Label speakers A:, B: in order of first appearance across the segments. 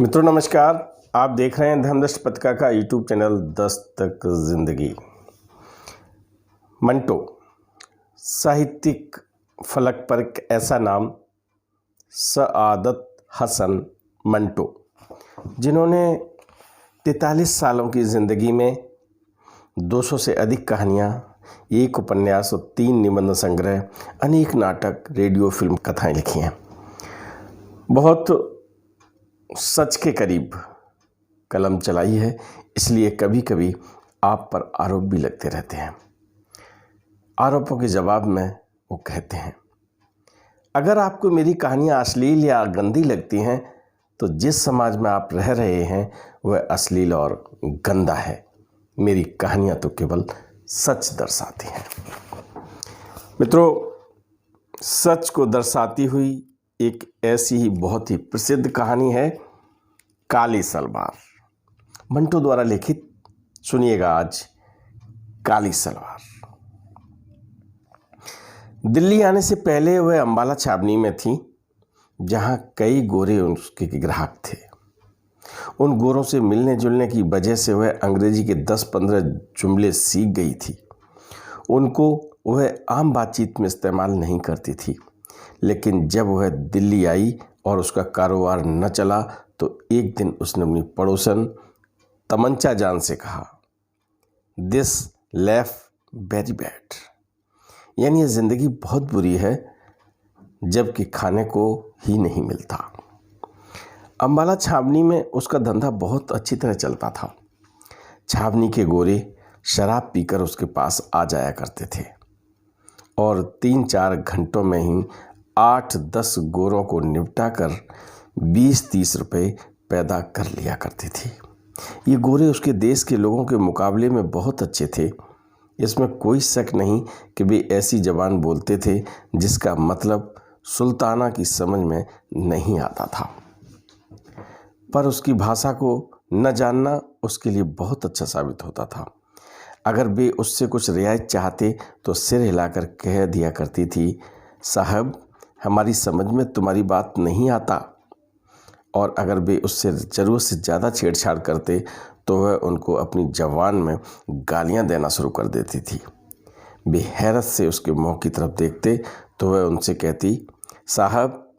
A: मित्रों नमस्कार। आप देख रहे हैं धर्मदृष्टि पत्रिका का यूट्यूब चैनल दस्तक जिंदगी। मंटो साहित्यिक फलक पर एक ऐसा नाम, सआदत हसन मंटो, जिन्होंने 43 सालों की ज़िंदगी में 200 से अधिक कहानियाँ, एक उपन्यास और 3 निबंध संग्रह, अनेक नाटक, रेडियो, फिल्म कथाएं लिखी हैं। बहुत सच के करीब कलम चलाई है, इसलिए कभी कभी आप पर आरोप भी लगते रहते हैं। आरोपों के जवाब में वो कहते हैं, अगर आपको मेरी कहानियाँ अश्लील या गंदी लगती हैं तो जिस समाज में आप रह रहे हैं वह अश्लील और गंदा है। मेरी कहानियाँ तो केवल सच दर्शाती हैं। मित्रों, सच को दर्शाती हुई एक ऐसी ही बहुत ही प्रसिद्ध कहानी है काली सलवार, मंटो द्वारा लिखित। सुनिएगा आज काली सलवार। दिल्ली आने से पहले वह अंबाला छावनी में थी, जहां कई गोरे उसके ग्राहक थे। उन गोरों से मिलने जुलने की वजह से वह अंग्रेजी के 10-15 जुमले सीख गई थी। उनको वह आम बातचीत में इस्तेमाल नहीं करती थी, लेकिन जब वह दिल्ली आई और उसका कारोबार न चला तो एक दिन उसने अपनी पड़ोसन तमंचा जान से कहा, दिस लाइफ वेरी बैड, यानी ये ज़िंदगी बहुत बुरी है, जबकि खाने को ही नहीं मिलता। अंबाला छावनी में उसका धंधा बहुत अच्छी तरह चलता था। छावनी के गोरे शराब पीकर उसके पास आ जाया करते थे और 3-4 घंटों में ही 8-10 गोरों को निपटा कर 20-30 रुपये पैदा कर लिया करती थी। ये गोरे उसके देश के लोगों के मुकाबले में बहुत अच्छे थे। इसमें कोई शक नहीं कि वे ऐसी ज़बान बोलते थे जिसका मतलब सुल्ताना की समझ में नहीं आता था, पर उसकी भाषा को न जानना उसके लिए बहुत अच्छा साबित होता था। अगर वे उससे कुछ रियायत चाहते तो सिर हिलाकर कह दिया करती थी, साहब हमारी समझ में तुम्हारी बात नहीं आता। और अगर वे उससे ज़रूरत से ज़्यादा छेड़छाड़ करते तो वह उनको अपनी ज़बान में गालियां देना शुरू कर देती थी। वे हैरत से उसके मुंह की तरफ देखते तो वह उनसे कहती, साहब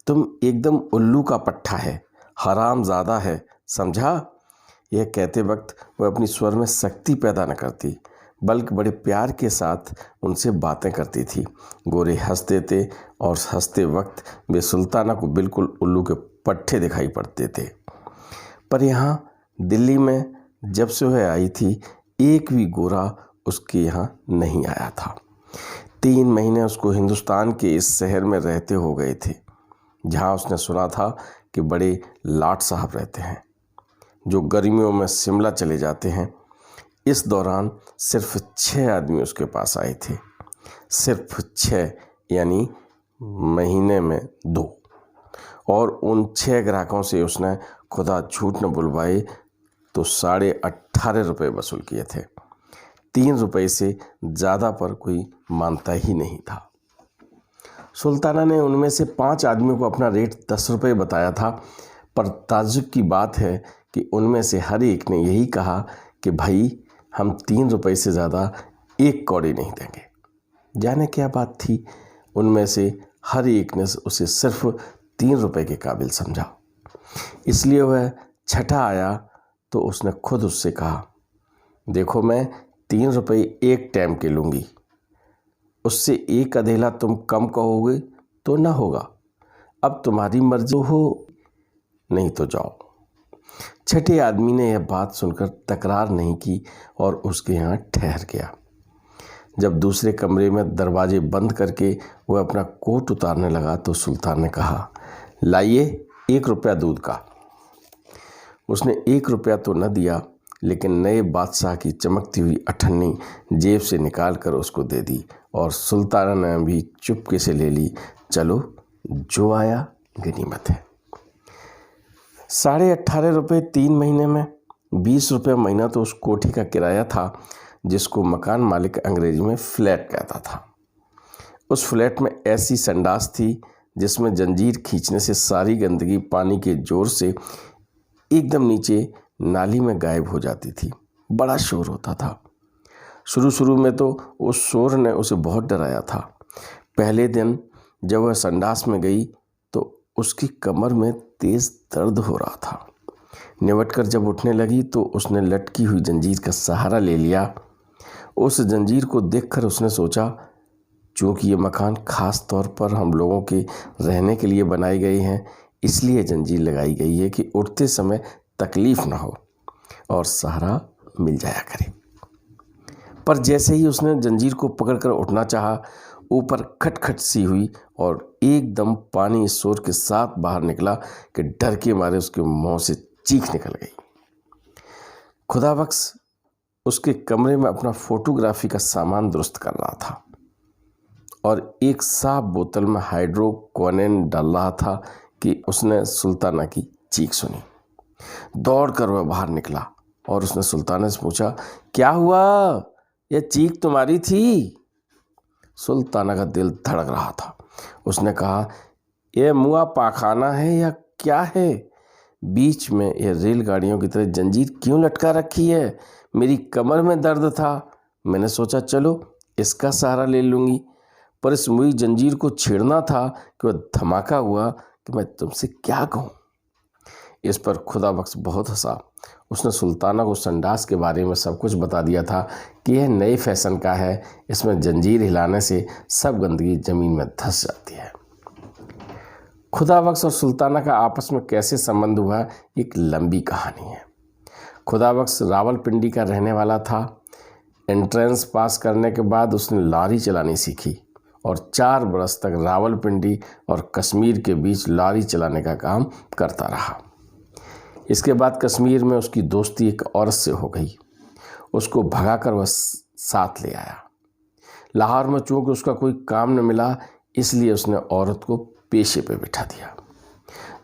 A: तुम एकदम उल्लू का पट्ठा है, हरामज़ादा है, समझा। यह कहते वक्त वह अपनी स्वर में सख्ती पैदा न करती, बल्कि बड़े प्यार के साथ उनसे बातें करती थी। गोरे हंसते थे और हंसते वक्त वे सुल्ताना को बिल्कुल उल्लू के पट्ठे दिखाई पड़ते थे। पर यहाँ दिल्ली में जब से वह आई थी, एक भी गोरा उसके यहाँ नहीं आया था। 3 महीने उसको हिंदुस्तान के इस शहर में रहते हो गए थे, जहाँ उसने सुना था कि बड़े लाट साहब रहते हैं जो गर्मियों में शिमला चले जाते हैं। इस दौरान सिर्फ 6 आदमी उसके पास आए थे, सिर्फ 6, यानी महीने में 2। और उन 6 ग्राहकों से उसने खुदा झूठ न बुलवाए तो 18.5 रुपये वसूल किए थे। 3 रुपये से ज़्यादा पर कोई मानता ही नहीं था। सुल्ताना ने उनमें से 5 आदमियों को अपना रेट 10 रुपये बताया था, पर ताज्जुब की बात है कि उनमें से हर एक ने यही कहा कि भाई हम 3 रुपये से ज़्यादा 1 कौड़ी नहीं देंगे। जाने क्या बात थी, उनमें से हर एक ने उसे सिर्फ 3 रुपये के काबिल समझा। इसलिए वह छठा आया तो उसने खुद उससे कहा, देखो मैं 3 रुपये एक टाइम के लूँगी, उससे 1 अधेला तुम कम कहोगे तो ना होगा। अब तुम्हारी मर्जी हो, नहीं तो जाओ। छठे आदमी ने यह बात सुनकर तकरार नहीं की और उसके यहाँ ठहर गया। जब दूसरे कमरे में दरवाजे बंद करके वह अपना कोट उतारने लगा तो सुल्तान ने कहा, लाइए 1 रुपया दूध का। उसने 1 रुपया तो न दिया, लेकिन नए बादशाह की चमकती हुई अठन्नी जेब से निकाल कर उसको दे दी और सुल्ताना ने भी चुपके से ले ली। चलो जो आया गनीमत है। 18.5 रुपये 3 महीने में, 20 रुपये महीना तो उस कोठी का किराया था, जिसको मकान मालिक अंग्रेजी में फ्लैट कहता था। उस फ्लैट में ऐसी संडास थी जिसमें जंजीर खींचने से सारी गंदगी पानी के जोर से एकदम नीचे नाली में गायब हो जाती थी। बड़ा शोर होता था। शुरू में तो उस शोर ने उसे बहुत डराया था। पहले दिन जब वह संडास में गई तो उसकी कमर में तेज दर्द हो रहा था। निवटकर जब उठने लगी तो उसने लटकी हुई जंजीर का सहारा ले लिया। उस जंजीर को देखकर उसने सोचा, चूँकि ये मकान खास तौर पर हम लोगों के रहने के लिए बनाए गए हैं, इसलिए जंजीर लगाई गई है कि उठते समय तकलीफ ना हो और सहारा मिल जाया करे। पर जैसे ही उसने जंजीर को पकड़कर उठना चाहा, ऊपर खटखट सी हुई और एकदम पानी इस शोर के साथ बाहर निकला कि डर के मारे उसके मुंह से चीख निकल गई। खुदाबख्श उसके कमरे में अपना फोटोग्राफी का सामान दुरुस्त कर रहा था और एक साफ बोतल में हाइड्रोक्विनोन डाल रहा था कि उसने सुल्ताना की चीख सुनी। दौड़कर वह बाहर निकला और उसने सुल्ताना से पूछा, क्या हुआ? यह चीख तुम्हारी थी? सुल्ताना का दिल धड़क रहा था। उसने कहा, यह मुआ पाखाना है या क्या है? बीच में यह रेलगाड़ियों की तरह जंजीर क्यों लटका रखी है? मेरी कमर में दर्द था, मैंने सोचा चलो इसका सहारा ले लूँगी, पर इस मुई जंजीर को छेड़ना था कि वह धमाका हुआ कि मैं तुमसे क्या कहूँ। इस पर खुदाबख्श बहुत हंसा। उसने सुल्ताना को संडास के बारे में सब कुछ बता दिया था कि यह नए फैशन का है, इसमें जंजीर हिलाने से सब गंदगी ज़मीन में धंस जाती है। खुदाबख्श और सुल्ताना का आपस में कैसे संबंध हुआ, एक लंबी कहानी है। खुदाबख्श रावलपिंडी का रहने वाला था। एंट्रेंस पास करने के बाद उसने लॉरी चलानी सीखी और 4 बरस तक रावलपिंडी और कश्मीर के बीच लॉरी चलाने का काम करता रहा। इसके बाद कश्मीर में उसकी दोस्ती एक औरत से हो गई। उसको भगाकर वह साथ ले आया। लाहौर में चूँकि उसका कोई काम न मिला, इसलिए उसने औरत को पेशे पे बिठा दिया।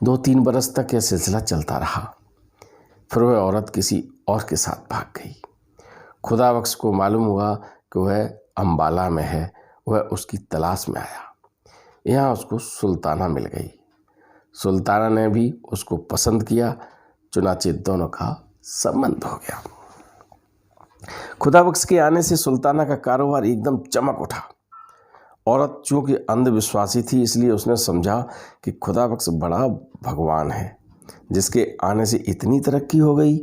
A: 2-3 बरस तक यह सिलसिला चलता रहा। फिर वह औरत किसी और के साथ भाग गई। खुदाबख्श को मालूम हुआ कि वह अम्बाला में है। वह उसकी तलाश में आया। यहाँ उसको सुल्ताना मिल गई। सुल्ताना ने भी उसको पसंद किया, चुनाचे दोनों का संबंध हो गया। खुदाबख्श के आने से सुल्ताना का कारोबार एकदम चमक उठा। औरत चूँकि अंधविश्वासी थी, इसलिए उसने समझा कि खुदाबख्श बड़ा भगवान है जिसके आने से इतनी तरक्की हो गई।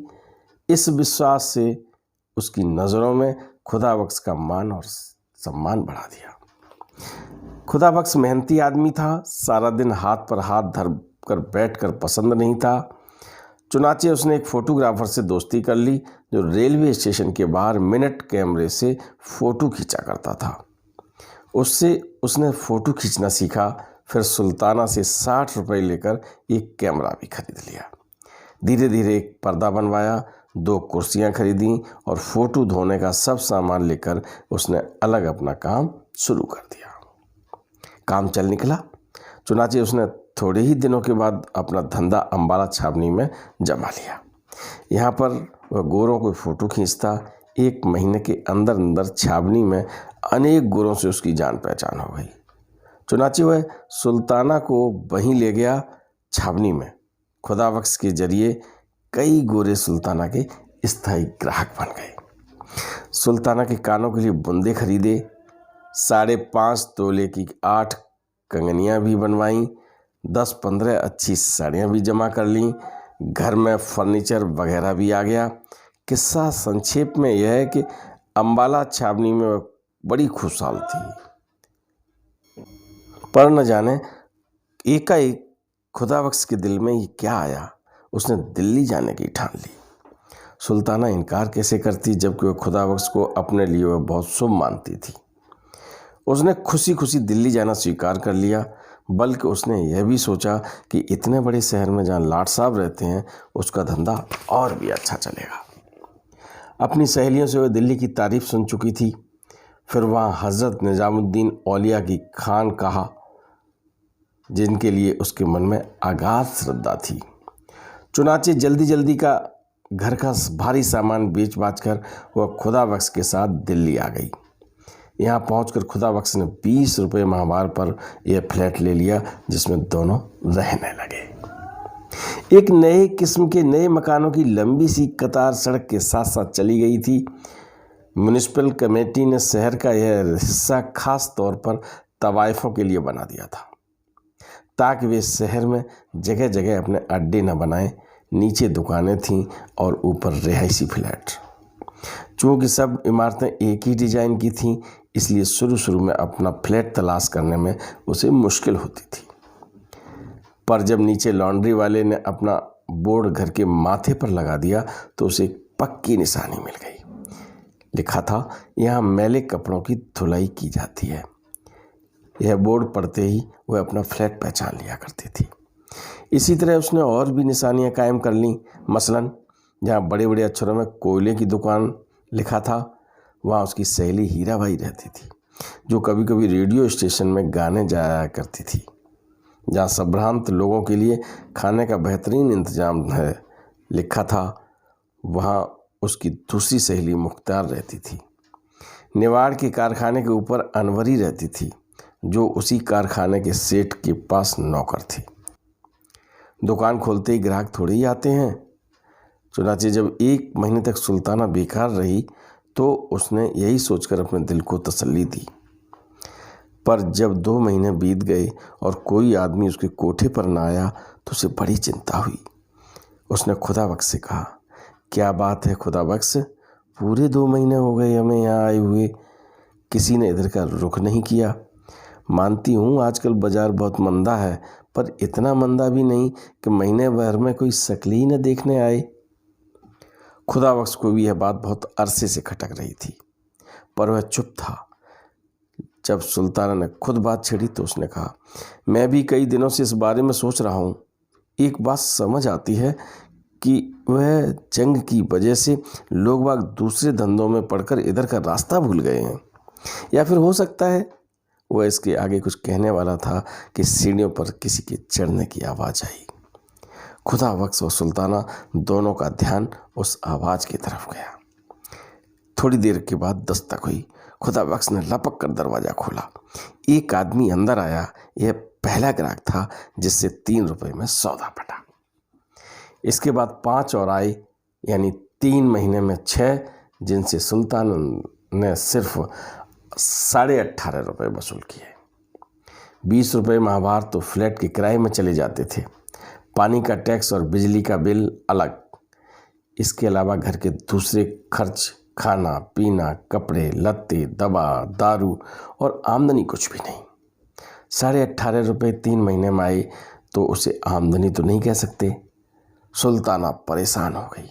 A: इस विश्वास से उसकी नज़रों में खुदाबख्श का मान और सम्मान बढ़ा दिया। खुदाबख्श मेहनती आदमी था। सारा दिन हाथ पर हाथ धर कर बैठकर पसंद नहीं था। चुनाचे उसने एक फ़ोटोग्राफ़र से दोस्ती कर ली जो रेलवे स्टेशन के बाहर मिनट कैमरे से फ़ोटो खींचा करता था। उससे उसने फ़ोटो खींचना सीखा। फिर सुल्ताना से 60 रुपये लेकर एक कैमरा भी खरीद लिया। धीरे धीरे एक पर्दा बनवाया, 2 कुर्सियां खरीदी और फ़ोटो धोने का सब सामान लेकर उसने अलग अपना काम शुरू कर दिया। काम चल निकला। चुनाचे उसने थोड़े ही दिनों के बाद अपना धंधा अम्बाला छावनी में जमा लिया। यहाँ पर वह गोरों को फ़ोटो खींचता। 1 महीने के अंदर अंदर छावनी में अनेक गोरों से उसकी जान पहचान हो गई। चुनाचे वह सुल्ताना को वहीं ले गया छावनी में। खुदाबख्श के जरिए कई गोरे सुल्ताना के स्थायी ग्राहक बन गए। सुल्ताना के कानों के लिए बुंदे खरीदे, 5.5 तोले की 8 कंगनियां भी बनवाईं, 10-15 अच्छी साड़ियाँ भी जमा कर लीं। घर में फर्नीचर वगैरह भी आ गया। किस्सा संक्षेप में यह है कि अम्बाला छावनी में वह बड़ी खुशहाल थी। पर न जाने एकाएक खुदाबख्श के दिल में ये क्या आया, उसने दिल्ली जाने की ठान ली। सुल्ताना इनकार कैसे करती, जबकि वह खुदाबख्श को अपने लिए वह बहुत शुभ मानती थी। उसने खुशी खुशी दिल्ली जाना स्वीकार कर लिया। बल्कि उसने यह भी सोचा कि इतने बड़े शहर में जहाँ लाट साहब रहते हैं, उसका धंधा और भी अच्छा चलेगा। अपनी सहेलियों से वह दिल्ली की तारीफ सुन चुकी थी। फिर वहाँ हज़रत निज़ामुद्दीन औलिया की खानकाह, जिनके लिए उसके मन में अगाध श्रद्धा थी। चुनाचे जल्दी जल्दी का घर का भारी सामान बेच बाच कर वह खुदाबख्श के साथ दिल्ली आ गई। यहाँ पहुंचकर खुदाबख्श ने 20 रुपये माहवार पर यह फ्लैट ले लिया, जिसमें दोनों रहने लगे। एक नए किस्म के नए मकानों की लंबी सी कतार सड़क के साथ साथ चली गई थी। म्युनिसिपल कमेटी ने शहर का यह हिस्सा खास तौर पर तवाइफों के लिए बना दिया था, ताकि वे शहर में जगह जगह अपने अड्डे न बनाएं। नीचे दुकानें थीं और ऊपर रिहायशी फ्लैट। चूँकि सब इमारतें एक ही डिज़ाइन की थीं, इसलिए शुरू में अपना फ्लैट तलाश करने में उसे मुश्किल होती थी। पर जब नीचे लॉन्ड्री वाले ने अपना बोर्ड घर के माथे पर लगा दिया तो उसे एक पक्की निशानी मिल गई। लिखा था, यहाँ मैले कपड़ों की धुलाई की जाती है। यह बोर्ड पढ़ते ही वह अपना फ्लैट पहचान लिया करती थी। इसी तरह उसने और भी निशानियां कायम कर लीं। मसलन जहाँ बड़े बड़े अक्षरों में कोयले की दुकान लिखा था, वहाँ उसकी सहेली हीराबाई रहती थी, जो कभी कभी रेडियो स्टेशन में गाने जाया करती थी। जहाँ संभ्रांत लोगों के लिए खाने का बेहतरीन इंतजाम है लिखा था, वहाँ उसकी दूसरी सहेली मुख्तार रहती थी। निवाड़ के कारखाने के ऊपर अनवरी रहती थी, जो उसी कारखाने के सेठ के पास नौकर थी। दुकान खोलते ही ग्राहक थोड़े ही आते हैं। चुनाचे जब 1 महीने तक सुल्ताना बेकार रही तो उसने यही सोचकर अपने दिल को तसल्ली दी। पर जब 2 महीने बीत गए और कोई आदमी उसके कोठे पर न आया तो उसे बड़ी चिंता हुई। उसने खुदाबख्श से कहा, क्या बात है खुदाबख्श, पूरे 2 महीने हो गए हमें यहाँ आए हुए, किसी ने इधर का रुख नहीं किया। मानती हूँ आजकल बाजार बहुत मंदा है, पर इतना मंदा भी नहीं कि महीने भर में कोई शक्ल ही न देखने आए। खुदाबख्श को भी यह बात बहुत अरसे से खटक रही थी, पर वह चुप था। जब सुल्ताना ने खुद बात छेड़ी तो उसने कहा, मैं भी कई दिनों से इस बारे में सोच रहा हूँ। एक बात समझ आती है कि वह जंग की वजह से लोग बाग दूसरे धंधों में पड़कर इधर का रास्ता भूल गए हैं, या फिर हो सकता है। वह इसके आगे कुछ कहने वाला था कि सीढ़ियों पर किसी के चढ़ने की आवाज़ आई। खुदाबख्श और सुल्ताना दोनों का ध्यान उस आवाज़ की तरफ गया। थोड़ी देर के बाद दस्तक हुई। खुदाबख्श ने लपक कर दरवाज़ा खोला। एक आदमी अंदर आया। यह पहला ग्राहक था जिससे 3 रुपए में सौदा पटा। इसके बाद 5 और आए, यानी 3 महीने में 6, जिनसे सुल्तान ने सिर्फ 18.5 रुपये वसूल किए। 20 रुपये माहवार तो फ्लैट के किराए में चले जाते थे। पानी का टैक्स और बिजली का बिल अलग। इसके अलावा घर के दूसरे खर्च, खाना पीना, कपड़े लत्ते, दवा, दारू और आमदनी कुछ भी नहीं। 18.5 रुपये 3 महीने में आए तो उसे आमदनी तो नहीं कह सकते। सुल्ताना परेशान हो गई।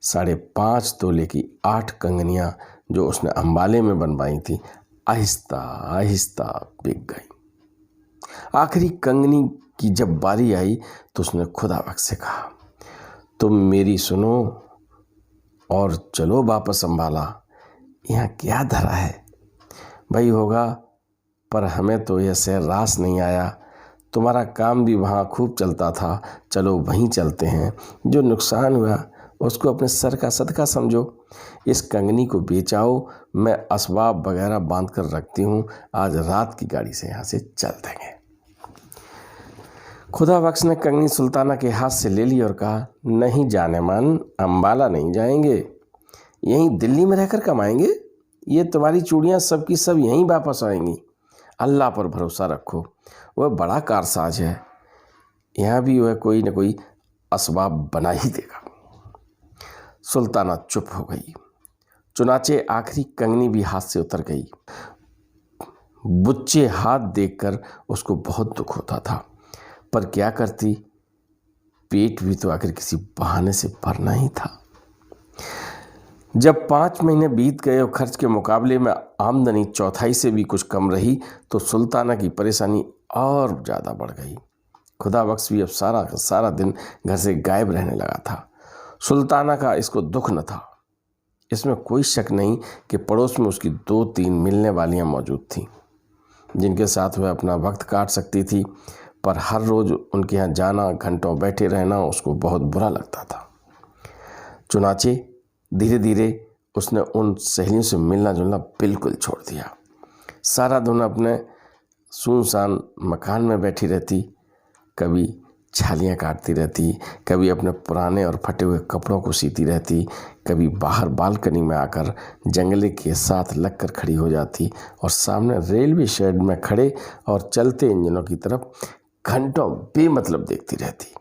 A: 5.5 तोले की 8 कंगनियां जो उसने अंबाले में बनवाई थी, आहिस्ता आहिस्ता बिक गई। आखिरी कंगनी की जब बारी आई तो उसने खुदाबख्श से कहा, तुम मेरी सुनो और चलो वापस अंबाला। यहाँ क्या धरा है भाई, होगा, पर हमें तो यह शहर रास नहीं आया। तुम्हारा काम भी वहाँ खूब चलता था, चलो वहीं चलते हैं। जो नुकसान हुआ उसको अपने सर का सदका समझो। इस कंगनी को बेचाओ, मैं असबाब वगैरह बांध कर रखती हूँ, आज रात की गाड़ी से यहाँ से चल देंगे। खुदाबख्श ने कंगनी सुल्ताना के हाथ से ले ली और कहा, नहीं जाने मन, अंबाला नहीं जाएंगे, यहीं दिल्ली में रहकर कमाएंगे। ये तुम्हारी चूड़ियाँ सब की सब यहीं वापस आएंगी। अल्लाह पर भरोसा रखो, वह बड़ा कारसाज है, यहाँ भी वह कोई न कोई असबाब बना ही देगा। सुल्ताना चुप हो गई। चुनाचे आखिरी कंगनी भी हाथ से उतर गई। बुच्चे हाथ देखकर उसको बहुत दुख होता था, पर क्या करती, पेट भी तो आखिर किसी बहाने से भरना ही था। जब 5 महीने बीत गए और खर्च के मुकाबले में आमदनी चौथाई से भी कुछ कम रही तो सुल्ताना की परेशानी और ज़्यादा बढ़ गई। खुदाबख्श भी अब सारा दिन घर से गायब रहने लगा था। सुल्ताना का इसको दुख न था। इसमें कोई शक नहीं कि पड़ोस में उसकी 2-3 मिलने वालियाँ मौजूद थीं, जिनके साथ वह अपना वक्त काट सकती थी, पर हर रोज़ उनके यहाँ जाना, घंटों बैठे रहना उसको बहुत बुरा लगता था। चुनाचे धीरे धीरे उसने उन सहेलियों से मिलना जुलना बिल्कुल छोड़ दिया। सारा दिन अपने सुनसान मकान में बैठी रहती, कभी छालियाँ काटती रहती, कभी अपने पुराने और फटे हुए कपड़ों को सीती रहती, कभी बाहर बालकनी में आकर जंगले के साथ लगकर खड़ी हो जाती और सामने रेलवे शेड में खड़े और चलते इंजनों की तरफ घंटों बेमतलब देखती रहती।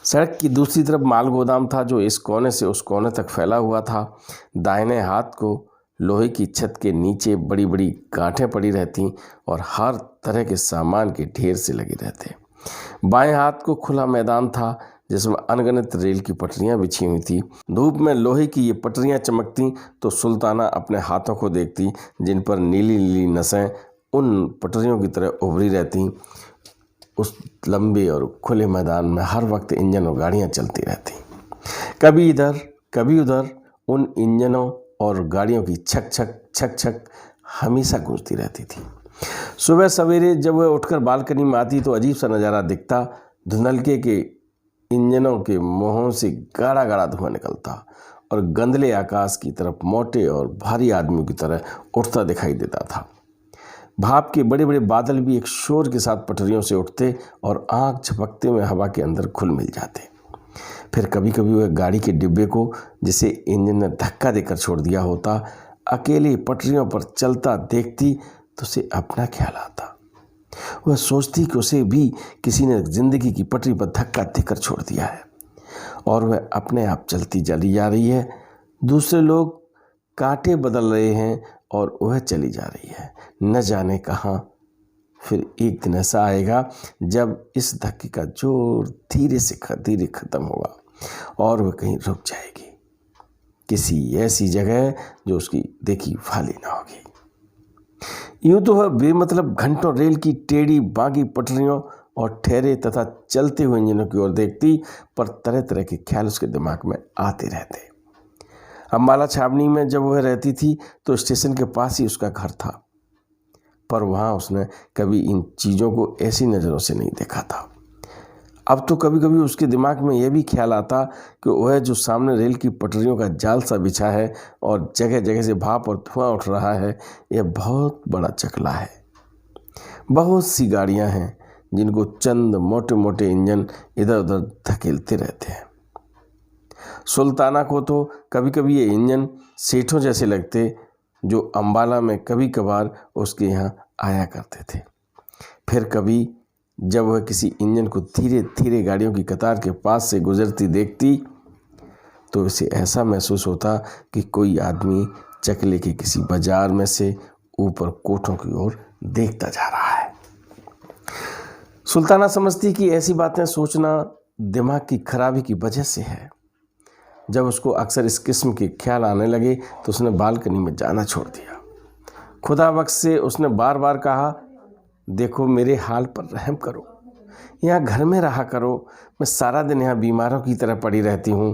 A: सड़क की दूसरी तरफ माल गोदाम था जो इस कोने से उस कोने तक फैला हुआ था। दाहिने हाथ को लोहे की छत के नीचे बड़ी बड़ी गांठें पड़ी रहती और हर तरह के सामान के ढेर से लगे रहते। बाएं हाथ को खुला मैदान था जिसमें अनगिनत रेल की पटरियां बिछी हुई थी। धूप में लोहे की ये पटरियां चमकती तो सुल्ताना अपने हाथों को देखती जिन पर नीली नीली नसें उन पटरियों की तरह उभरी रहती। उस लंबे और खुले मैदान में हर वक्त इंजन और गाड़ियां चलती रहती, कभी इधर कभी उधर। उन इंजनों और गाड़ियों की छक छक छक छक हमेशा गूंजती रहती थी। सुबह सवेरे जब वह उठकर बालकनी में आती तो अजीब सा नज़ारा दिखता। धुंधलके के इंजनों के मुंहों से गाढ़ा गाढ़ा धुआं निकलता और गंदले आकाश की तरफ मोटे और भारी आदमियों की तरह उठता दिखाई देता था। भाप के बड़े बड़े बादल भी एक शोर के साथ पटरियों से उठते और आंख झपकते में हवा के अंदर घुल मिल जाते। फिर कभी कभी वह गाड़ी के डिब्बे को जिसे इंजन ने धक्का देकर छोड़ दिया होता अकेले पटरियों पर चलता देखती तो उसे अपना ख्याल आता। वह सोचती कि उसे भी किसी ने जिंदगी की पटरी पर धक्का देकर छोड़ दिया है और वह अपने आप चलती चली जा रही है। दूसरे लोग कांटे बदल रहे हैं और वह चली जा रही है न जाने कहाँ। फिर एक दिन ऐसा आएगा जब इस धक्के का जोर धीरे से धीरे खत्म होगा और वह कहीं रुक जाएगी, किसी ऐसी जगह जो उसकी देखी भाली ना होगी। यूं तो वह बेमतलब घंटों रेल की टेढ़ी बागी पटरियों और ठहरे तथा चलते हुए इंजनों की ओर देखती, पर तरह तरह के ख्याल उसके दिमाग में आते रहते। अम्बाला छावनी में जब वह रहती थी तो स्टेशन के पास ही उसका घर था, पर वहाँ उसने कभी इन चीज़ों को ऐसी नज़रों से नहीं देखा था। अब तो कभी कभी उसके दिमाग में यह भी ख्याल आता कि वह जो सामने रेल की पटरियों का जाल सा बिछा है और जगह जगह से भाप और धुआं उठ रहा है, यह बहुत बड़ा चकला है। बहुत सी गाड़ियाँ हैं जिनको चंद मोटे मोटे इंजन इधर उधर धकेलते रहते हैं। सुल्ताना को तो कभी कभी ये इंजन सेठों जैसे लगते जो अम्बाला में कभी कभार उसके यहाँ आया करते थे। फिर कभी जब वह किसी इंजन को धीरे धीरे गाड़ियों की कतार के पास से गुजरती देखती तो उसे ऐसा महसूस होता कि कोई आदमी चकले के किसी बाजार में से ऊपर कोठों की ओर देखता जा रहा है। सुल्ताना समझती कि ऐसी बातें सोचना दिमाग की खराबी की वजह से है। जब उसको अक्सर इस किस्म के ख्याल आने लगे तो उसने बालकनी में जाना छोड़ दिया। खुदा बख्श से उसने बार बार कहा, देखो मेरे हाल पर रहम करो, यहाँ घर में रहा करो, मैं सारा दिन यहाँ बीमारों की तरह पड़ी रहती हूँ।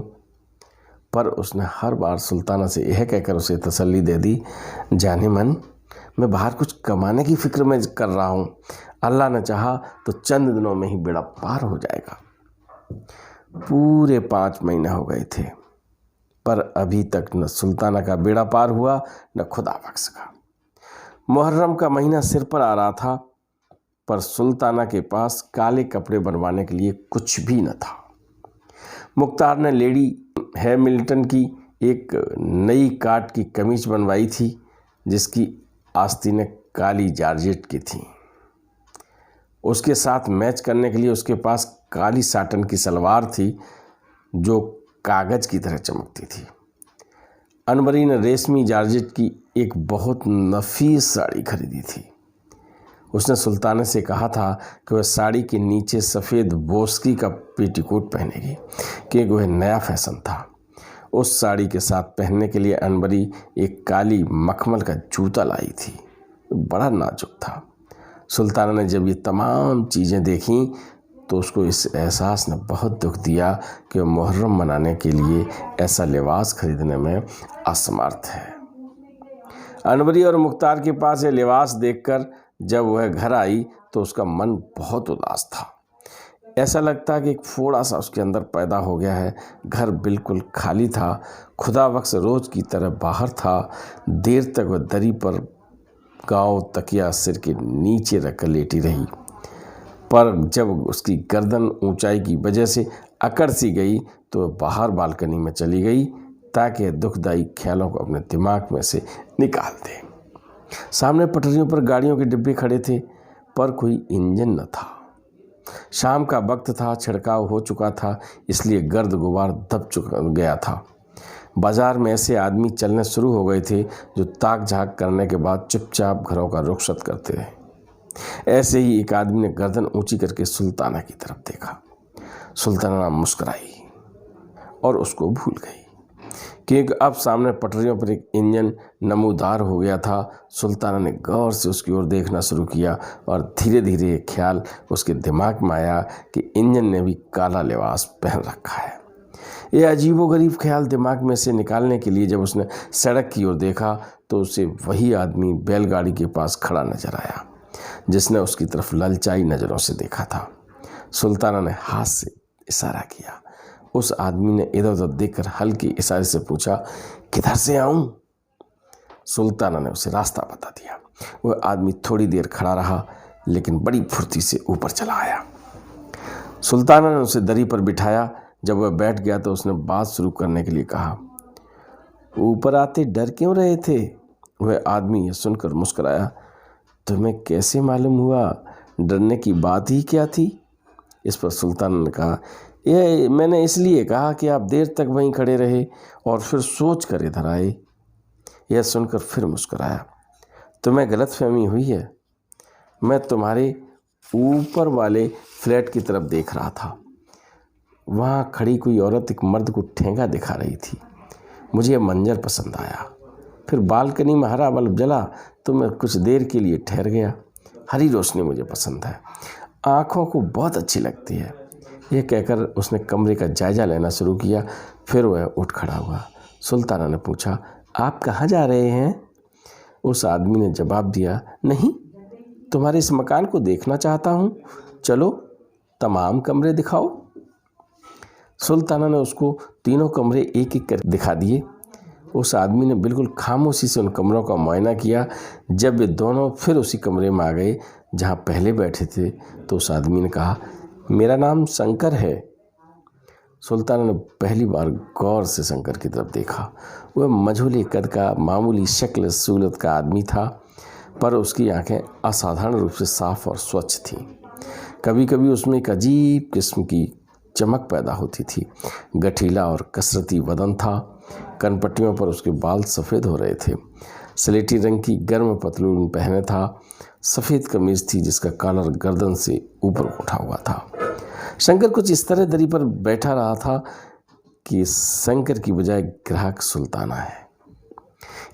A: पर उसने हर बार सुल्ताना से यह कहकर उसे तसल्ली दे दी, जाने मन मैं बाहर कुछ कमाने की फिक्र में कर रहा हूँ, अल्लाह ने चाहा तो चंद दिनों में ही बेड़ा पार हो जाएगा। पूरे 5 महीने हो गए थे पर अभी तक न सुल्ताना का बेड़ा पार हुआ न खुदा बख्श का। मुहर्रम का महीना सिर पर आ रहा था पर सुल्ताना के पास काले कपड़े बनवाने के लिए कुछ भी न था। मुख्तार ने लेडी हैमिल्टन की एक नई काट की कमीज बनवाई थी जिसकी आस्तीनें काली जारजेट की थी। उसके साथ मैच करने के लिए उसके पास काली साटन की सलवार थी जो कागज की तरह चमकती थी। अनवरी ने रेशमी जारजेट की एक बहुत नफीस साड़ी खरीदी थी। उसने सुल्ताना से कहा था कि वह साड़ी के नीचे सफ़ेद बोस्की का पेटीकोट पहनेगी क्योंकि वह नया फैशन था। उस साड़ी के साथ पहनने के लिए अनवरी एक काली मखमल का जूता लाई थी, बड़ा नाजुक था। सुल्ताना ने जब ये तमाम चीज़ें देखीं तो उसको इस एहसास ने बहुत दुख दिया कि वह मुहर्रम मनाने के लिए ऐसा लिबास खरीदने में असमर्थ है। अनवरी और मुख्तार के पास ये लिबास देखकर जब वह घर आई तो उसका मन बहुत उदास था। ऐसा लगता कि एक फोड़ा सा उसके अंदर पैदा हो गया है। घर बिल्कुल खाली था। खुदा बख्श रोज़ की तरह बाहर था। देर तक वह दरी पर गाँव तकिया सिर के नीचे रखकर लेटी रही। पर जब उसकी गर्दन ऊंचाई की वजह से अकड़ सी गई तो बाहर बालकनी में चली गई ताकि दुखदायी ख्यालों को अपने दिमाग में से निकाल दे। सामने पटरियों पर गाड़ियों के डिब्बे खड़े थे पर कोई इंजन न था। शाम का वक्त था, छिड़काव हो चुका था, इसलिए गर्द गुबार दब चुका गया था। बाजार में ऐसे आदमी चलने शुरू हो गए थे जो ताक झाक करने के बाद चुपचाप घरों का रुखसत करते थे। ऐसे ही एक आदमी ने गर्दन ऊंची करके सुल्ताना की तरफ देखा। सुल्ताना मुस्कुराई और उसको भूल गई क्योंकि अब सामने पटरियों पर एक इंजन नमूदार हो गया था। सुल्ताना ने गौर से उसकी ओर देखना शुरू किया और धीरे धीरे ये ख्याल उसके दिमाग में आया कि इंजन ने भी काला लिबास पहन रखा है। ये अजीबोगरीब ख्याल दिमाग में से निकालने के लिए जब उसने सड़क की ओर देखा तो उसे वही आदमी बैलगाड़ी के पास खड़ा नजर आया जिसने उसकी तरफ ललचाई नज़रों से देखा था। सुल्ताना ने हाथ से इशारा किया। उस आदमी ने इधर उधर देखकर हल्के इशारे से पूछा, किधर से आऊं? सुल्ताना ने उसे रास्ता बता दिया। वह आदमी थोड़ी देर खड़ा रहा लेकिन बड़ी फुर्ती से ऊपर चला आया। सुल्ताना ने उसे दरी पर बिठाया। जब वह बैठ गया तो उसने बात शुरू करने के लिए कहा, ऊपर आते डर क्यों रहे थे? वह आदमी यह सुनकर मुस्कुराया, तुम्हें कैसे मालूम हुआ? डरने की बात ही क्या थी? इस पर सुल्ताना ने कहा, यह मैंने इसलिए कहा कि आप देर तक वहीं खड़े रहे और फिर सोच कर इधर आए। यह सुनकर फिर मुस्कुराया, तुम्हें गलतफहमी हुई है। मैं तुम्हारे ऊपर वाले फ्लैट की तरफ देख रहा था। वहाँ खड़ी कोई औरत एक मर्द को ठेंगा दिखा रही थी। मुझे यह मंजर पसंद आया। फिर बालकनी में हरा बल्ब जला तो मैं कुछ देर के लिए ठहर गया। हरी रोशनी मुझे पसंद है, आँखों को बहुत अच्छी लगती है। यह कहकर उसने कमरे का जायजा लेना शुरू किया। फिर वह उठ खड़ा हुआ। सुल्ताना ने पूछा, आप कहाँ जा रहे हैं? उस आदमी ने जवाब दिया, नहीं, तुम्हारे इस मकान को देखना चाहता हूँ, चलो तमाम कमरे दिखाओ। सुल्ताना ने उसको तीनों कमरे एक एक कर दिखा दिए। उस आदमी ने बिल्कुल खामोशी से उन कमरों का मुआयना किया। जब वे दोनों फिर उसी कमरे में आ गए जहाँ पहले बैठे थे तो उस आदमी ने कहा, मेरा नाम शंकर है। सुल्ताना ने पहली बार गौर से शंकर की तरफ देखा। वह मझोले कद का मामूली शक्ल सूरत का आदमी था पर उसकी आंखें असाधारण रूप से साफ और स्वच्छ थीं। कभी कभी उसमें एक अजीब किस्म की चमक पैदा होती थी। गठीला और कसरती बदन था। कनपट्टियों पर उसके बाल सफ़ेद हो रहे थे। स्लेटी रंग की गर्म पतलून पहने था। सफ़ेद कमीज थी जिसका कॉलर गर्दन से ऊपर उठा हुआ था। शंकर कुछ इस तरह दरी पर बैठा रहा था कि शंकर की बजाय ग्राहक सुल्ताना है।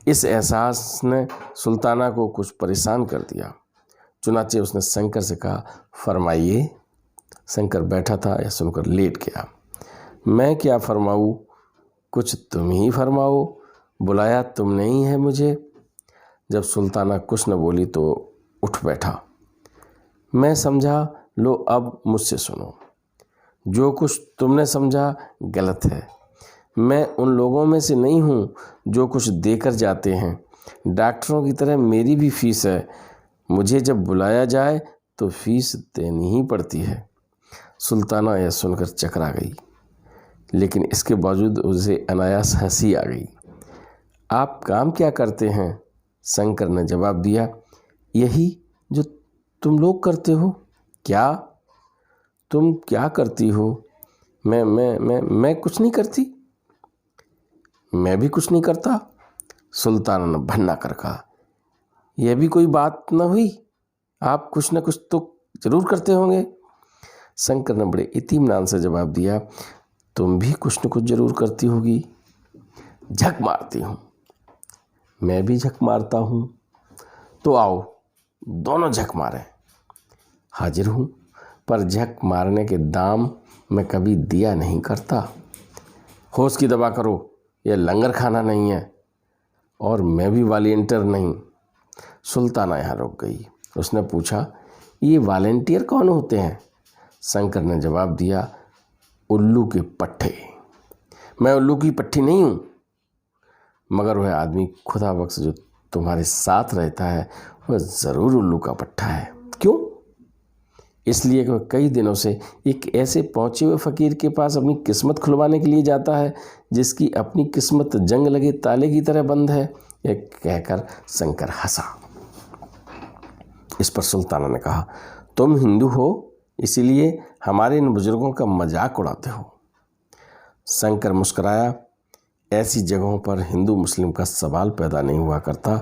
A: इस एहसास ने सुल्ताना को कुछ परेशान कर दिया। चुनाचे उसने शंकर से कहा, फरमाइए। शंकर बैठा था, यह सुनकर लेट गया। मैं क्या फरमाऊँ? कुछ तुम ही फरमाओ, बुलाया तुमने ही है मुझे। जब सुल्ताना कुछ न बोली तो उठ बैठा। मैं समझा, लो अब मुझसे सुनो। जो कुछ तुमने समझा गलत है। मैं उन लोगों में से नहीं हूँ जो कुछ देकर जाते हैं। डॉक्टरों की तरह मेरी भी फीस है। मुझे जब बुलाया जाए तो फीस देनी ही पड़ती है। सुल्ताना यह सुनकर चकरा गई, लेकिन इसके बावजूद उसे अनायास हंसी आ गई। आप काम क्या करते हैं? शंकर ने जवाब दिया, यही जो तुम लोग करते हो। क्या? तुम क्या करती हो? मैं कुछ नहीं करती। मैं भी कुछ नहीं करता। सुल्ताना ने भन्ना कर कहा, यह भी कोई बात न हुई। आप कुछ न कुछ तो जरूर करते होंगे। शंकर ने बड़े इत्मीनान से जवाब दिया, तुम भी कुछ न कुछ जरूर करती होगी। झक मारती हूँ। मैं भी झक मारता हूँ। तो आओ दोनों झक मारें। हाजिर हूँ, पर झक मारने के दाम मैं कभी दिया नहीं करता। होश की दवा करो, यह लंगर खाना नहीं है और मैं भी वॉलेंटियर नहीं। सुल्ताना यहाँ रुक गई। उसने पूछा, ये वॉलेंटियर कौन होते हैं? शंकर ने जवाब दिया, उल्लू के पट्टे। मैं उल्लू की पट्टी नहीं हूँ, मगर वह आदमी खुदा बख्श जो तुम्हारे साथ रहता है वह ज़रूर उल्लू का पट्टा है। क्यों? इसलिए कि वह कई दिनों से एक ऐसे पहुँचे हुए फ़कीर के पास अपनी किस्मत खुलवाने के लिए जाता है जिसकी अपनी किस्मत जंग लगे ताले की तरह बंद है। यह कहकर शंकर हंसा। इस पर सुल्ताना ने कहा, तुम हिंदू हो इसीलिए हमारे इन बुजुर्गों का मजाक उड़ाते हो। शंकर मुस्कुराया। ऐसी जगहों पर हिंदू मुस्लिम का सवाल पैदा नहीं हुआ करता।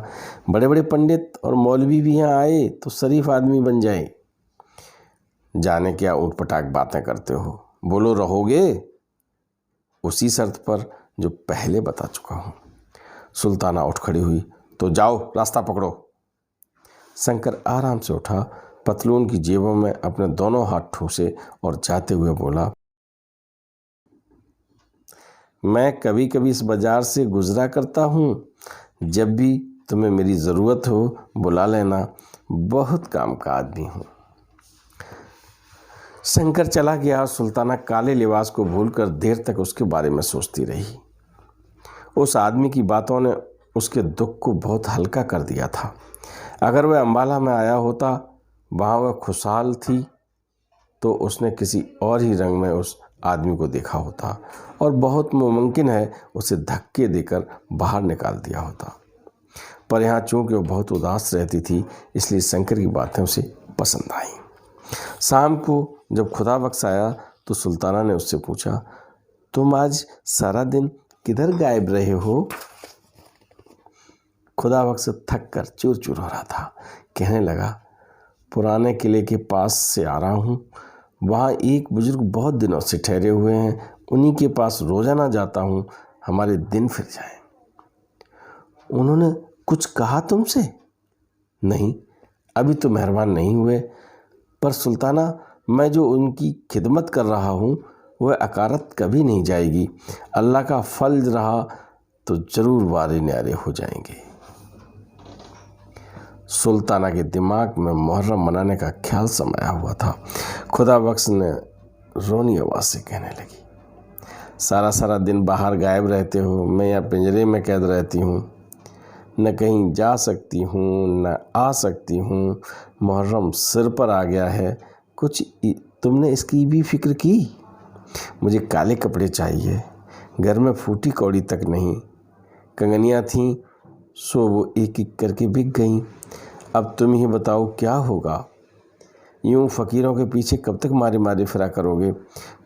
A: बड़े बड़े पंडित और मौलवी भी यहाँ आए तो शरीफ आदमी बन जाए। जाने क्या ऊटपटांग बातें करते हो, बोलो रहोगे उसी शर्त पर जो पहले बता चुका हूँ। सुल्ताना उठ खड़ी हुई। तो जाओ, रास्ता पकड़ो। शंकर आराम से उठा, पतलून की जेबों में अपने दोनों हाथ ठूसे और जाते हुए बोला, मैं कभी कभी इस बाजार से गुजरा करता हूँ। जब भी तुम्हें मेरी ज़रूरत हो बुला लेना, बहुत काम का आदमी हूँ। शंकर चला गया और सुल्ताना काले लिबास को भूलकर देर तक उसके बारे में सोचती रही। उस आदमी की बातों ने उसके दुख को बहुत हल्का कर दिया था। अगर वह अम्बाला में आया होता, वहाँ वह खुशहाल थी, तो उसने किसी और ही रंग में उस आदमी को देखा होता और बहुत मुमकिन है उसे धक्के देकर बाहर निकाल दिया होता। पर यहाँ चूँकि वो बहुत उदास रहती थी, इसलिए शंकर की बातें उसे पसंद आई। शाम को जब खुदाबख्श आया तो सुल्ताना ने उससे पूछा, तुम आज सारा दिन किधर गायब रहे हो? खुदाबख्श थक कर चूर चूर हो रहा था। कहने लगा, पुराने किले के पास से आ रहा हूँ। वहाँ एक बुजुर्ग बहुत दिनों से ठहरे हुए हैं, उन्हीं के पास रोजाना जाता हूँ, हमारे दिन फिर जाएं। उन्होंने कुछ कहा तुमसे? नहीं, अभी तो मेहरबान नहीं हुए, पर सुल्ताना मैं जो उनकी खिदमत कर रहा हूँ वह अकारत कभी नहीं जाएगी। अल्लाह का फल रहा तो ज़रूर वारे न्यारे हो जाएंगे। सुल्ताना के दिमाग में मुहर्रम मनाने का ख्याल समाया हुआ था। खुदाबख्श ने रोनी आवाज़ से कहने लगी, सारा सारा दिन बाहर गायब रहते हो, मैं यहाँ पिंजरे में कैद रहती हूँ, न कहीं जा सकती हूँ न आ सकती हूँ। मुहर्रम सिर पर आ गया है, कुछ तुमने इसकी भी फिक्र की? मुझे काले कपड़े चाहिए, घर में फूटी कौड़ी तक नहीं। कंगनियाँ थीं सो वो एक एक करके बिक गईं। अब तुम ही बताओ क्या होगा? यूँ फ़कीरों के पीछे कब तक मारे मारे फिरा करोगे?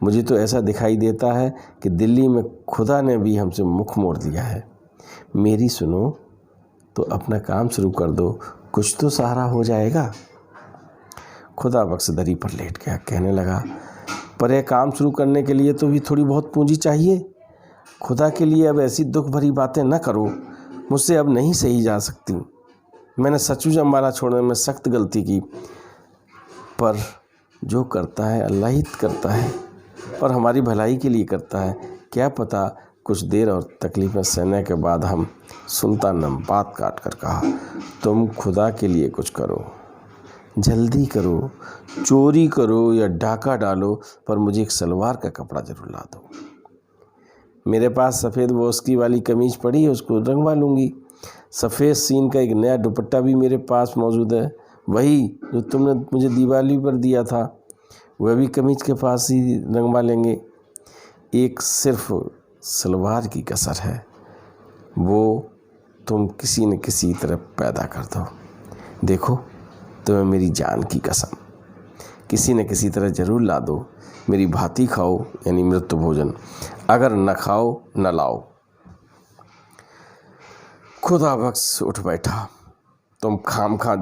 A: मुझे तो ऐसा दिखाई देता है कि दिल्ली में खुदा ने भी हमसे मुख मोड़ दिया है। मेरी सुनो तो अपना काम शुरू कर दो, कुछ तो सहारा हो जाएगा। खुदाबख्श दरी पर लेट गया। कहने लगा, पर यह काम शुरू करने के लिए तो भी थोड़ी बहुत पूंजी चाहिए। खुदा के लिए अब ऐसी दुख भरी बातें न करो, मुझसे अब नहीं सही जा सकती। मैंने सचमुच अम्बाला छोड़ने में सख्त गलती की, पर जो करता है अल्लाह ही करता है, पर हमारी भलाई के लिए करता है। क्या पता कुछ देर और तकलीफ़ें सहने के बाद हम। सुल्तान ने बात काट कर कहा, तुम खुदा के लिए कुछ करो, जल्दी करो, चोरी करो या डाका डालो, पर मुझे एक सलवार का कपड़ा ज़रूर ला दो। मेरे पास सफ़ेद वोस्की वाली कमीज पड़ी है, उसको रंगवा लूँगी। सफ़ेद सीन का एक नया दुपट्टा भी मेरे पास मौजूद है, वही जो तुमने मुझे दिवाली पर दिया था, वह भी कमीज के पास ही रंगवा लेंगे। एक सिर्फ सलवार की कसर है, वो तुम किसी न किसी तरह पैदा कर दो। देखो, तुम्हें मेरी जान की कसम, किसी न किसी तरह ज़रूर ला दो। मेरी भांति खाओ, यानी मृत्यु भोजन, अगर न खाओ न लाओ। खुदाबख्श उठ बैठा, तुम खामखा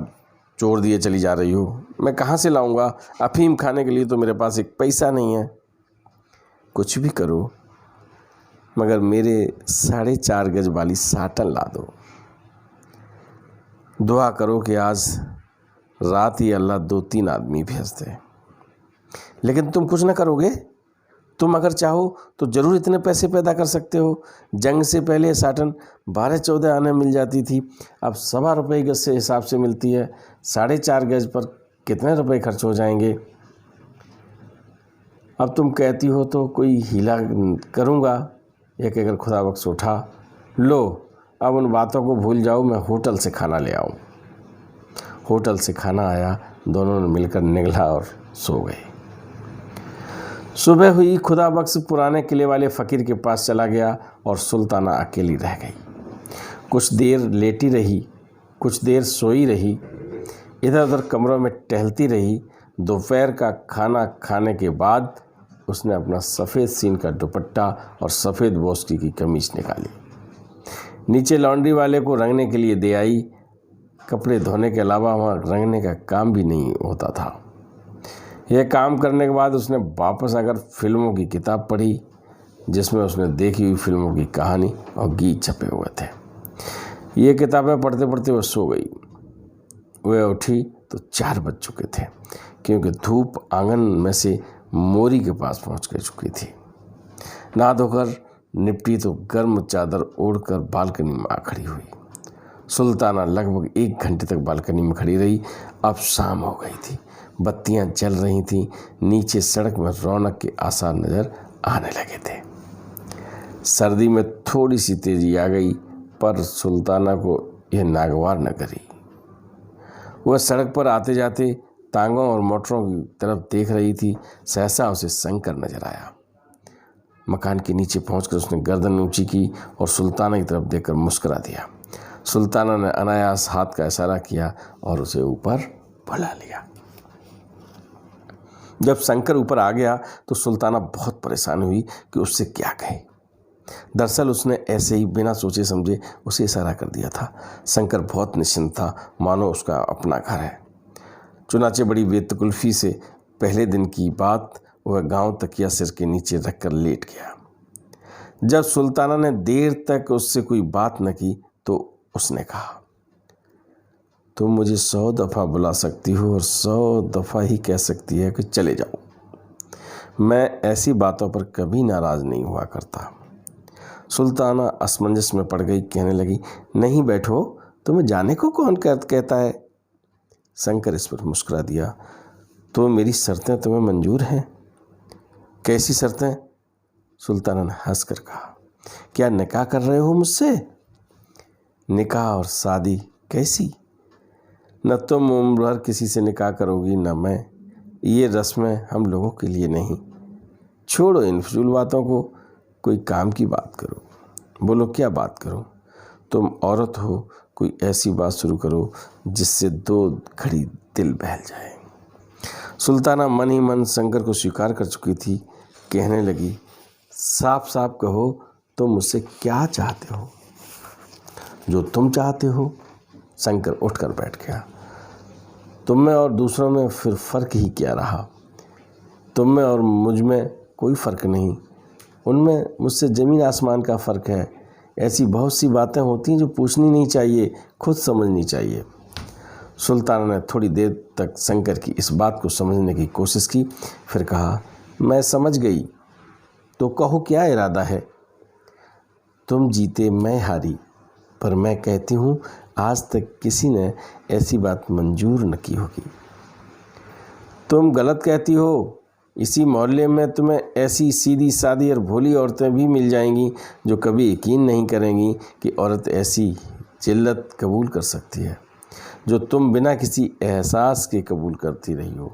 A: जोर दिए चली जा रही हो। मैं कहाँ से लाऊंगा? अफीम खाने के लिए तो मेरे पास एक पैसा नहीं है। कुछ भी करो, मगर मेरे 4.5 गज वाली साटन ला दो। दुआ करो कि आज रात ही अल्लाह 2-3 आदमी भेज दे। लेकिन तुम कुछ ना करोगे? तुम अगर चाहो तो ज़रूर इतने पैसे पैदा कर सकते हो। जंग से पहले साटन 12-14 आने मिल जाती थी, अब 1.25 रुपये गज से हिसाब से मिलती है। 4.5 गज पर कितने रुपए खर्च हो जाएंगे? अब तुम कहती हो तो कोई हीला करूँगा। यह कहकर खुदाबख्श उठा। लो, अब उन बातों को भूल जाओ, मैं होटल से खाना ले आऊँ। होटल से खाना आया। दोनों ने मिलकर निगला और सो गए। सुबह हुई, खुदा बख्श पुराने किले वाले फ़कीर के पास चला गया और सुल्ताना अकेली रह गई। कुछ देर लेटी रही, कुछ देर सोई रही, इधर उधर कमरों में टहलती रही। दोपहर का खाना खाने के बाद उसने अपना सफ़ेद सीन का दुपट्टा और सफ़ेद बोस्की की कमीज निकाली, नीचे लॉन्ड्री वाले को रंगने के लिए दे आई। कपड़े धोने के अलावा वहाँ रंगने का काम भी नहीं होता था। यह काम करने के बाद उसने वापस आकर फिल्मों की किताब पढ़ी, जिसमें उसने देखी हुई फिल्मों की कहानी और गीत छपे हुए थे। ये किताबें पढ़ते पढ़ते वह सो गई। वह उठी तो 4 बज चुके थे, क्योंकि धूप आंगन में से मोरी के पास पहुंच चुकी थी। नहा धोकर निपटी तो गर्म चादर ओढ़कर बालकनी में आ खड़ी हुई। सुल्ताना लगभग 1 घंटे तक बालकनी में खड़ी रही। अब शाम हो गई थी, बत्तियां जल रही थीं, नीचे सड़क में रौनक के आसार नज़र आने लगे थे। सर्दी में थोड़ी सी तेजी आ गई, पर सुल्ताना को यह नागवार न करी। वह सड़क पर आते जाते तांगों और मोटरों की तरफ देख रही थी। सहसा उसे शंकर नजर आया। मकान के नीचे पहुंचकर उसने गर्दन ऊंची की और सुल्ताना की तरफ देखकर मुस्कुरा दिया। सुल्ताना ने अनायास हाथ का इशारा किया और उसे ऊपर बुला लिया। जब शंकर ऊपर आ गया तो सुल्ताना बहुत परेशान हुई कि उससे क्या कहे। दरअसल उसने ऐसे ही बिना सोचे समझे उसे इशारा कर दिया था। शंकर बहुत निश्चिंत था, मानो उसका अपना घर है। चुनाचे बड़ी बेतकल्फी से पहले दिन की बात वह गांव तकिया सिर के नीचे रखकर लेट गया। जब सुल्ताना ने देर तक उससे कोई बात न की तो उसने कहा, तुम मुझे 100 दफ़ा बुला सकती हो और 100 दफ़ा ही कह सकती है कि चले जाओ। मैं ऐसी बातों पर कभी नाराज़ नहीं हुआ करता। सुल्ताना असमंजस में पड़ गई, कहने लगी, नहीं बैठो, तुम्हें जाने को कौन कहता है। शंकर इस पर मुस्कुरा दिया, तो मेरी शर्तें तुम्हें मंजूर हैं? कैसी शर्तें? सुल्ताना ने हंस कर कहा, क्या निकाह कर रहे हो मुझसे? निकाह और शादी कैसी? न तुम उम्र भर किसी से निकाह करोगी न मैं। ये रस्में हम लोगों के लिए नहीं। छोड़ो इन फजूल बातों को, कोई काम की बात करो। बोलो क्या बात करो? तुम औरत हो, कोई ऐसी बात शुरू करो जिससे 2 घड़ी दिल बहल जाए। सुल्ताना मन ही मन शंकर को स्वीकार कर चुकी थी। कहने लगी, साफ साफ कहो, तुम मुझसे क्या चाहते हो? जो तुम चाहते हो। शंकर उठकर बैठ गया। तुम में और दूसरों में फिर फ़र्क ही क्या रहा? तुम में और मुझ में कोई फ़र्क नहीं, उनमें मुझसे ज़मीन आसमान का फ़र्क है। ऐसी बहुत सी बातें होती हैं जो पूछनी नहीं चाहिए, खुद समझनी चाहिए। सुल्ताना ने थोड़ी देर तक शंकर की इस बात को समझने की कोशिश की, फिर कहा, मैं समझ गई, तो कहो क्या इरादा है? तुम जीते मैं हारी, पर मैं कहती हूँ आज तक किसी ने ऐसी बात मंजूर न की होगी। तुम गलत कहती हो। इसी मोहल्ले में तुम्हें ऐसी सीधी सादी और भोली औरतें भी मिल जाएंगी जो कभी यकीन नहीं करेंगी कि औरत ऐसी जिल्लत कबूल कर सकती है, जो तुम बिना किसी एहसास के कबूल करती रही हो।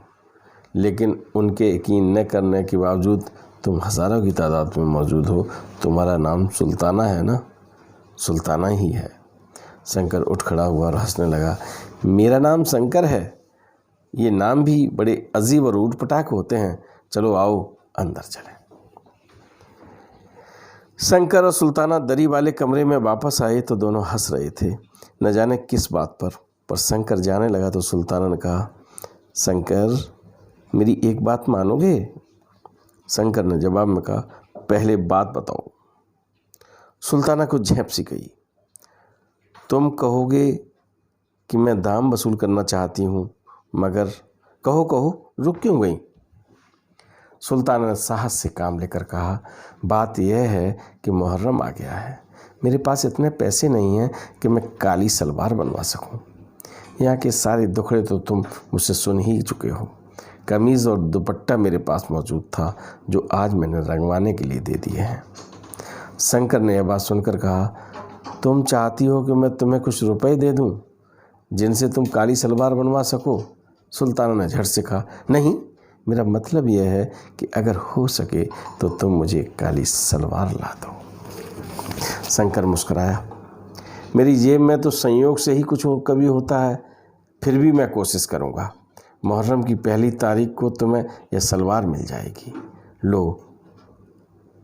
A: लेकिन उनके यकीन न करने के बावजूद तुम हज़ारों की तादाद में मौजूद हो। तुम्हारा नाम सुल्ताना है ना? सुल्ताना ही है। शंकर उठ खड़ा हुआ और हंसने लगा। मेरा नाम शंकर है। ये नाम भी बड़े अजीब और ऊटपटांग होते हैं। चलो आओ अंदर चलें। शंकर और सुल्ताना दरी वाले कमरे में वापस आए तो दोनों हंस रहे थे, न जाने किस बात पर शंकर जाने लगा तो सुल्ताना ने कहा, शंकर मेरी एक बात मानोगे? शंकर ने जवाब में कहा, पहले बात बताओ। सुल्ताना को झेप सी गई। तुम कहोगे कि मैं दाम वसूल करना चाहती हूँ, मगर कहो रुक क्यों गई? सुल्ताना ने साहस से काम लेकर कहा, बात यह है कि मुहर्रम आ गया है। मेरे पास इतने पैसे नहीं हैं कि मैं काली सलवार बनवा सकूं। यहाँ के सारे दुखड़े तो तुम मुझसे सुन ही चुके हो। कमीज़ और दुपट्टा मेरे पास मौजूद था, जो आज मैंने रंगवाने के लिए दे दिए हैं। शंकर ने यह बात सुनकर कहा, तुम चाहती हो कि मैं तुम्हें कुछ रुपए दे दूं जिनसे तुम काली सलवार बनवा सको? सुल्ताना ने झट से कहा, नहीं, मेरा मतलब यह है कि अगर हो सके तो तुम मुझे काली सलवार ला दो। शंकर मुस्कुराया, मेरी जेब में तो संयोग से ही कुछ कभी होता है, फिर भी मैं कोशिश करूँगा। मुहर्रम की पहली तारीख को तुम्हें यह सलवार मिल जाएगी। लो,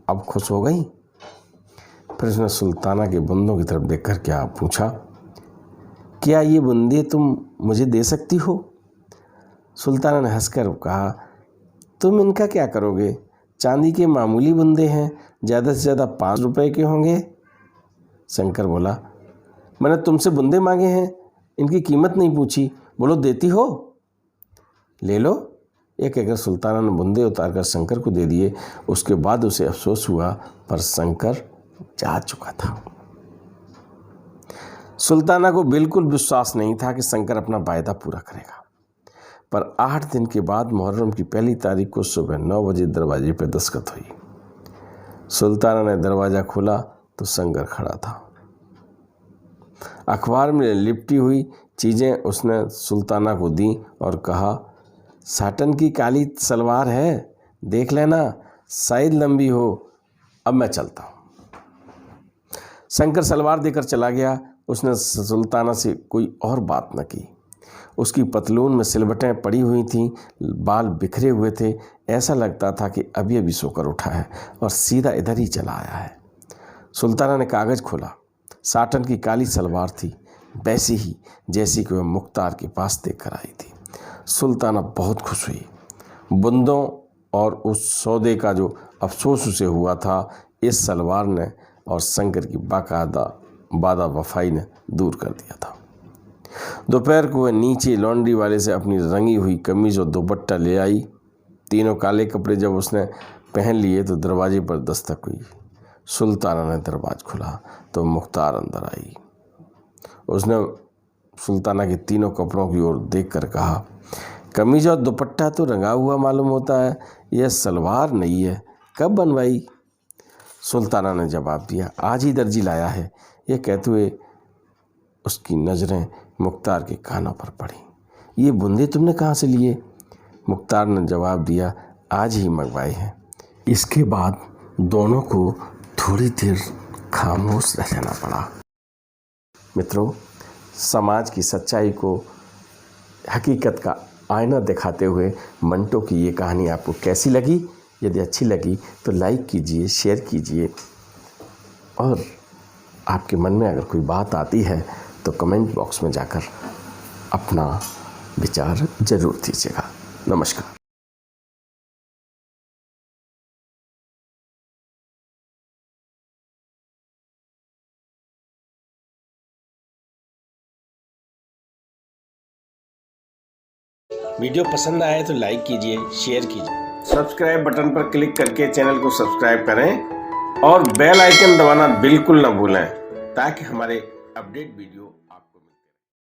A: अब खुश हो गई? फिर उसने सुल्ताना के बुंदों की तरफ देखकर क्या पूछा, क्या ये बुंदे तुम मुझे दे सकती हो? सुल्ताना ने हंसकर कहा, तुम इनका क्या करोगे? चांदी के मामूली बुंदे हैं, ज़्यादा से ज़्यादा 5 रुपए के होंगे। शंकर बोला, मैंने तुमसे बुंदे मांगे हैं, इनकी कीमत नहीं पूछी, बोलो देती हो? ले लो। ये कहकर सुल्ताना ने बुंदे उतारकर शंकर को दे दिए। उसके बाद उसे अफसोस हुआ, पर शंकर जा चुका था। सुल्ताना को बिल्कुल विश्वास नहीं था कि शंकर अपना वायदा पूरा करेगा, पर 8 दिन के बाद मुहर्रम की पहली तारीख को सुबह 9 बजे दरवाजे पर दस्तखत हुई। सुल्ताना ने दरवाज़ा खोला तो शंकर खड़ा था। अखबार में लिपटी हुई चीज़ें उसने सुल्ताना को दी और कहा, साटन की काली सलवार है, देख लेना, शायद लंबी हो, अब मैं चलता हूँ। शंकर सलवार देकर चला गया। उसने सुल्ताना से कोई और बात न की। उसकी पतलून में सिलवटें पड़ी हुई थीं, बाल बिखरे हुए थे, ऐसा लगता था कि अभी अभी सोकर उठा है और सीधा इधर ही चला आया है। सुल्ताना ने कागज़ खोला। साटन की काली सलवार थी, वैसी ही जैसी कि वह मुख्तार के पास देख कर आई थी। सुल्ताना बहुत खुश हुई। बुंदों और उस सौदे का जो अफसोस उसे हुआ था, इस सलवार ने और शंकर की बाकायदा वादा वफाई ने दूर कर दिया था। दोपहर को वह नीचे लॉन्ड्री वाले से अपनी रंगी हुई कमीज़ और दुपट्टा ले आई। तीनों काले कपड़े जब उसने पहन लिए तो दरवाजे पर दस्तक हुई। सुल्ताना ने दरवाज़ा खुला तो मुख्तार अंदर आई। उसने सुल्ताना के तीनों कपड़ों की ओर देखकर कहा, कमीज़ और दुपट्टा तो रंगा हुआ मालूम होता है, यह सलवार नहीं है, कब बनवाई? सुल्ताना ने जवाब दिया, आज ही दर्जी लाया है। यह कहते हुए उसकी नज़रें मुख्तार के कानों पर पड़ी। ये बुंदे तुमने कहाँ से लिए? मुख्तार ने जवाब दिया, आज ही मंगवाए हैं। इसके बाद दोनों को थोड़ी देर खामोश रहना पड़ा। मित्रों, समाज की सच्चाई को, हकीकत का आईना दिखाते हुए मंटो की ये कहानी आपको कैसी लगी? यदि अच्छी लगी तो लाइक कीजिए, शेयर कीजिए, और आपके मन में अगर कोई बात आती है तो कमेंट बॉक्स में जाकर अपना विचार ज़रूर दीजिएगा। नमस्कार। वीडियो पसंद आए तो लाइक कीजिए, शेयर कीजिए, सब्सक्राइब बटन पर क्लिक करके चैनल को सब्सक्राइब करें और बेल आइकन दबाना बिल्कुल ना भूलें, ताकि हमारे अपडेट वीडियो